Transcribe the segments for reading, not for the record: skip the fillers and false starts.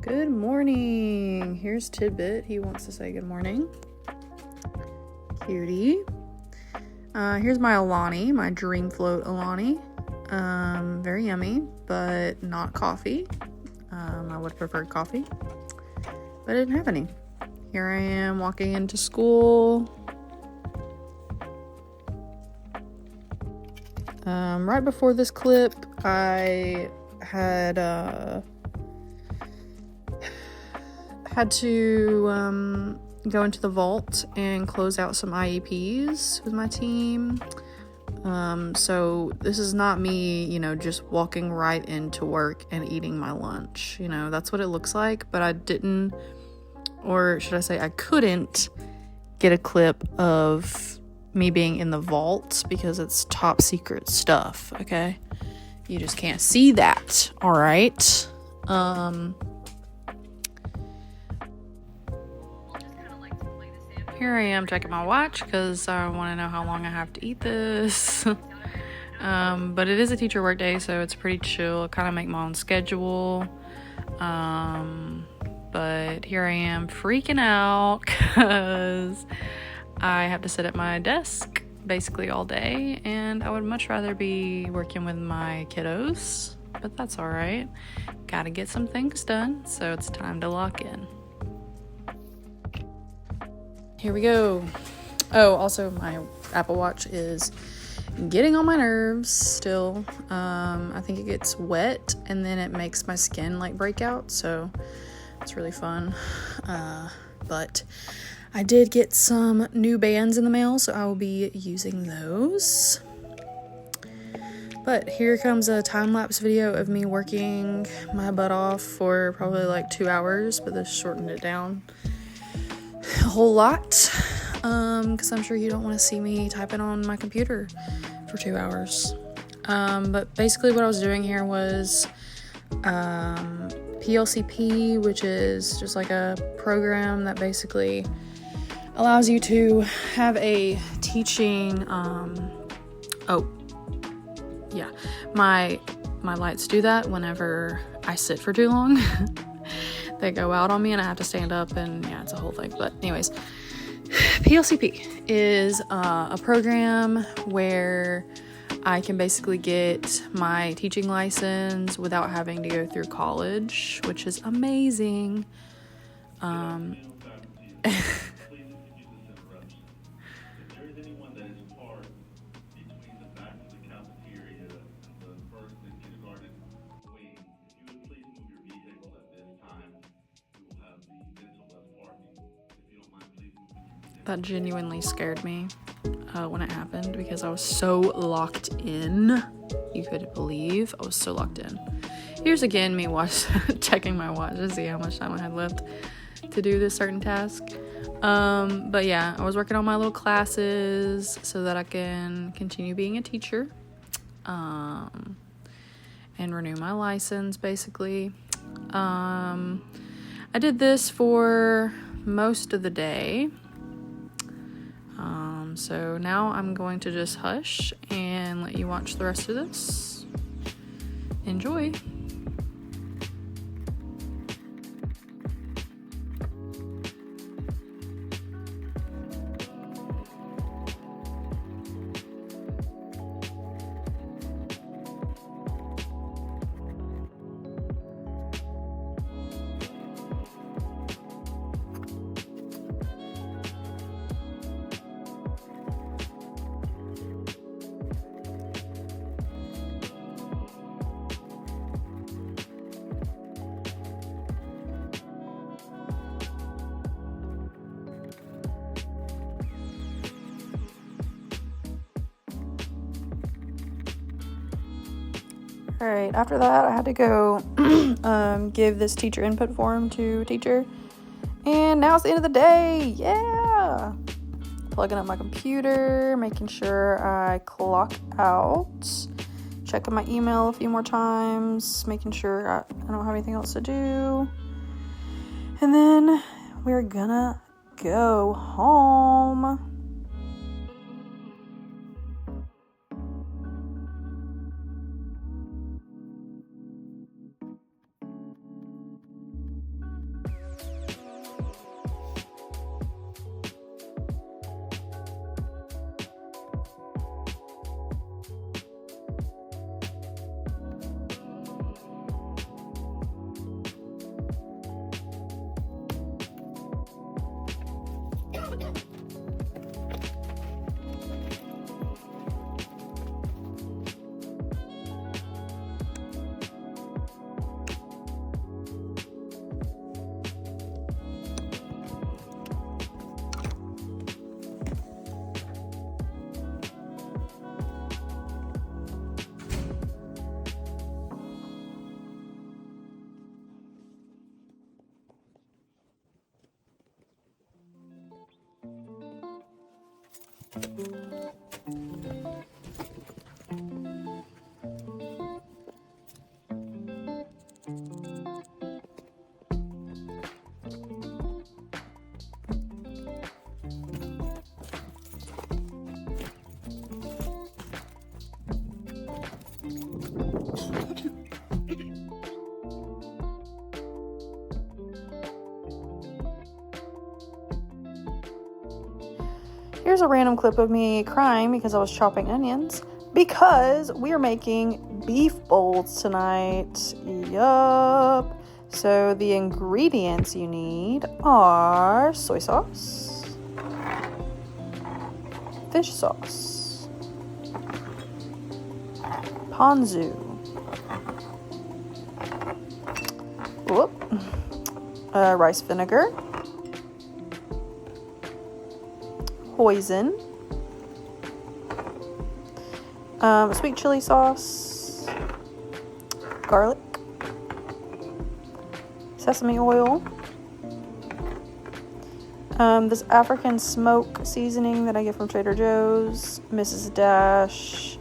Good morning. Here's Tidbit. He wants to say good morning. Cutie. Here's my Alani, my Dream Float Alani. Very yummy, but not coffee. I would have preferred coffee, but I didn't have any. Here I am walking into school. Right before this clip, I had to go into the vault and close out some IEPs with my team. So this is not me, just walking right into work and eating my lunch. That's what it looks like, but I didn't, or should I say I couldn't get a clip of me being in the vault because it's top secret stuff, okay? You just can't see that, all right? Here I am checking my watch because I want to know how long I have to eat this. But it is a teacher work day, so it's pretty chill. I kind of make my own schedule. But here I am freaking out because I have to sit at my desk basically all day, and I would much rather be working with my kiddos, but that's all right. Gotta get some things done, so it's time to lock in. Here we go. Oh, also my Apple Watch is getting on my nerves still. I think it gets wet and then it makes my skin break out, so it's really fun. But I did get some new bands in the mail, so I will be using those. But here comes a time-lapse video of me working my butt off for probably 2 hours, but this shortened it down a whole lot, because I'm sure you don't want to see me typing on my computer for 2 hours. But basically what I was doing here was PLCP, which is just a program that basically allows you to have a teaching, my lights do that whenever I sit for too long. They go out on me and I have to stand up, and it's a whole thing. But anyways, PLCP is a program where I can basically get my teaching license without having to go through college, which is amazing. That genuinely scared me when it happened, because I was so locked in. You couldn't believe I was so locked in. Here's again me checking my watch to see how much time I had left to do this certain task. But yeah, I was working on my little classes so that I can continue being a teacher, and renew my license basically. I did this for most of the day. So now I'm going to just hush and let you watch the rest of this. Enjoy. Alright, after that I had to go give this teacher input form to a teacher, and now it's the end of the day. Yeah, plugging up my computer, making sure I clock out, checking my email a few more times, making sure I don't have anything else to do, and then we're gonna go home. Here's a random clip of me crying because I was chopping onions because we are making beef bowls tonight. Yup. So the ingredients you need are soy sauce, fish sauce, ponzu, rice vinegar, hoisin, sweet chili sauce, garlic, sesame oil, this African smoke seasoning that I get from Trader Joe's, Mrs. Dash,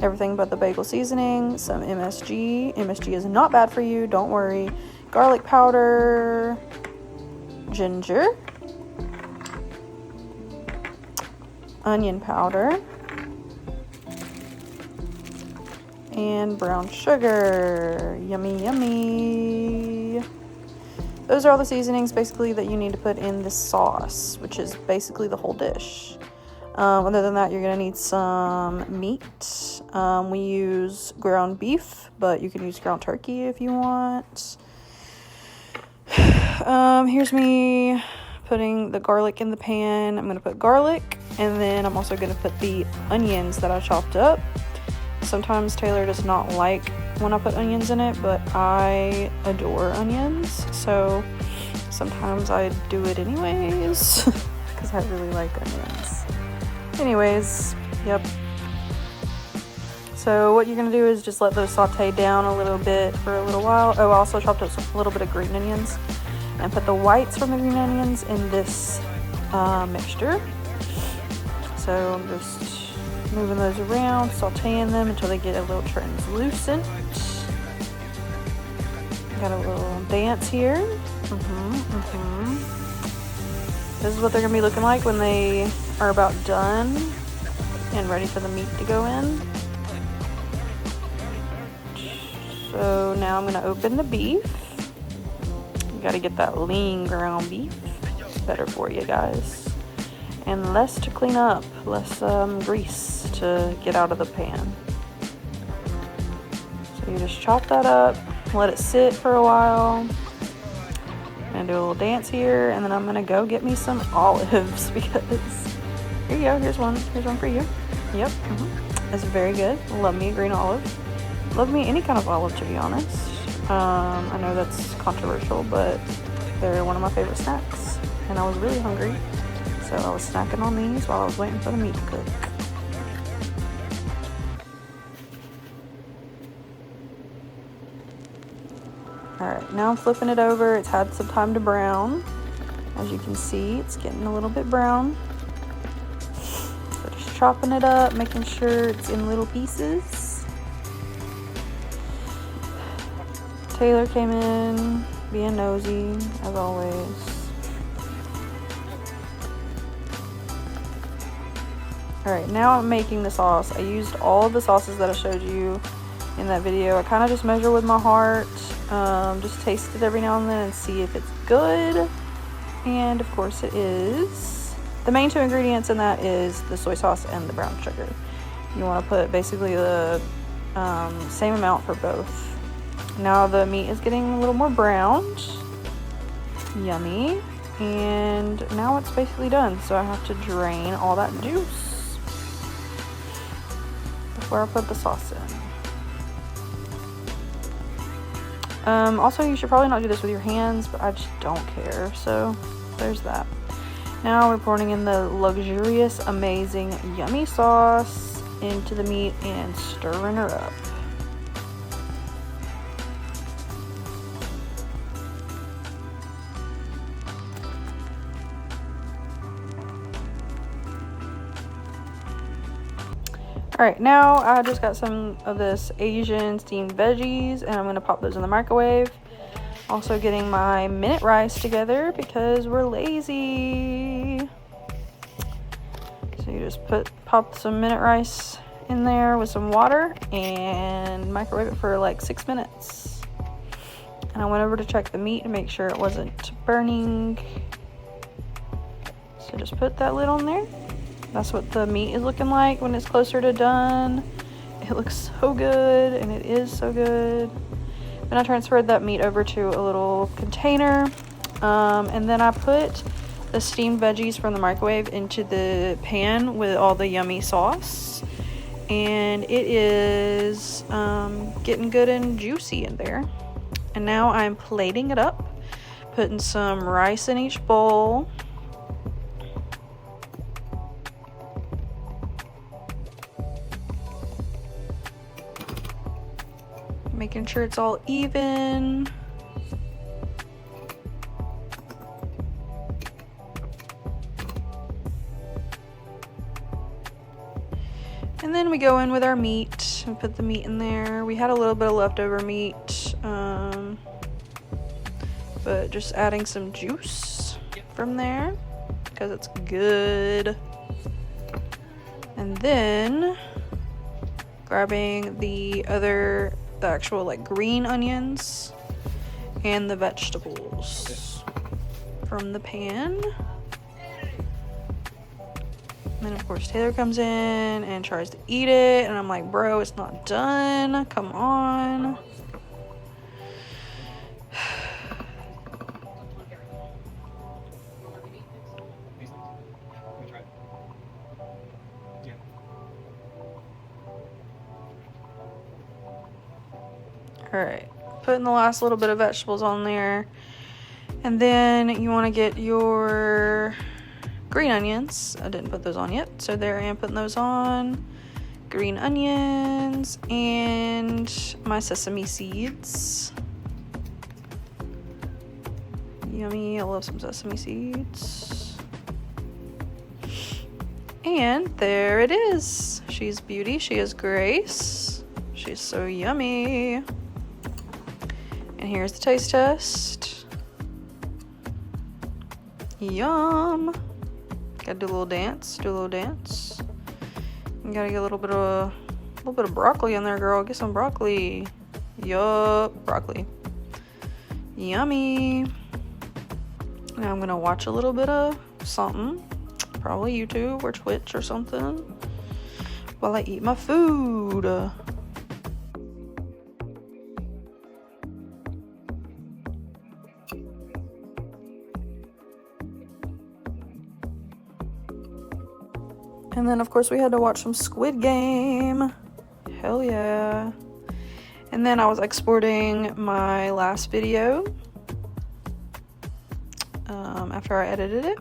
everything but the bagel seasoning, some MSG. MSG is not bad for you, don't worry. Garlic powder, ginger, onion powder, and brown sugar. Yummy, yummy. Those are all the seasonings basically that you need to put in this sauce, which is basically the whole dish. Other than that, you're gonna need some meat. We use ground beef, but you can use ground turkey if you want. Here's me putting the garlic in the pan. I'm gonna put garlic, and then I'm also gonna put the onions that I chopped up. Sometimes Taylor does not like when I put onions in it, but I adore onions, so sometimes I do it anyways because I really like onions. Anyways, yep. So what you're gonna do is just let those saute down a little bit for a little while. Oh, I also chopped up a little bit of green onions and put the whites from the green onions in this mixture. So I'm just moving those around, sauteing them until they get a little translucent. Got a little dance here. This is what they're gonna be looking like when they are about done and ready for the meat to go in. So now I'm gonna open the beef. You gotta get that lean ground beef. It's better for you guys. And less to clean up, less grease to get out of the pan. So you just chop that up, let it sit for a while. I'm gonna do a little dance here, and then I'm gonna go get me some olives because here you go, here's one for you. Yep, It's very good. Love me a green olive. Love me any kind of olive, to be honest. I know that's controversial, but they're one of my favorite snacks, and I was really hungry. So I was snacking on these while I was waiting for the meat to cook. Alright, now I'm flipping it over. It's had some time to brown. As you can see, it's getting a little bit brown. So just chopping it up, making sure it's in little pieces. Taylor came in, being nosy, as always. Alright, now I'm making the sauce. I used all of the sauces that I showed you in that video. I kind of just measure with my heart, just taste it every now and then and see if it's good. And of course it is. The main two ingredients in that is the soy sauce and the brown sugar. You want to put basically the same amount for both. Now the meat is getting a little more browned. Yummy. And now it's basically done. So I have to drain all that juice before I put the sauce in. Also, you should probably not do this with your hands, but I just don't care, so there's that. Now we're pouring in the luxurious, amazing, yummy sauce into the meat and stirring her up. Alright, now I just got some of this Asian steamed veggies, and I'm going to pop those in the microwave. Also getting my minute rice together because we're lazy. So you just pop some minute rice in there with some water and microwave it for like 6 minutes. And I went over to check the meat to make sure it wasn't burning. So just put that lid on there. That's what the meat is looking like when it's closer to done. It looks so good, and it is so good. Then I transferred that meat over to a little container, and then I put the steamed veggies from the microwave into the pan with all the yummy sauce, and it is getting good and juicy in there. And now I'm plating it up, putting some rice in each bowl. Making sure it's all even. And then we go in with our meat and put the meat in there. We had a little bit of leftover meat, but just adding some juice from there because it's good. And then grabbing the actual like green onions and the vegetables from the pan. And then of course Taylor comes in and tries to eat it, and I'm like, bro, it's not done, come on. Alright, putting the last little bit of vegetables on there. And then you want to get your green onions. I didn't put those on yet, so there I am putting those on. Green onions and my sesame seeds. Yummy, I love some sesame seeds. And there it is. She's beauty, she is grace. She's so yummy. And here's the taste test. Yum. Gotta do a little dance. Do a little dance. You gotta get a little bit of broccoli in there, girl. Get some broccoli. Yup, broccoli. Yummy. Now I'm gonna watch a little bit of something, probably YouTube or Twitch or something, while I eat my food. And then, of course, we had to watch some Squid Game. Hell yeah. And then I was exporting my last video after I edited it.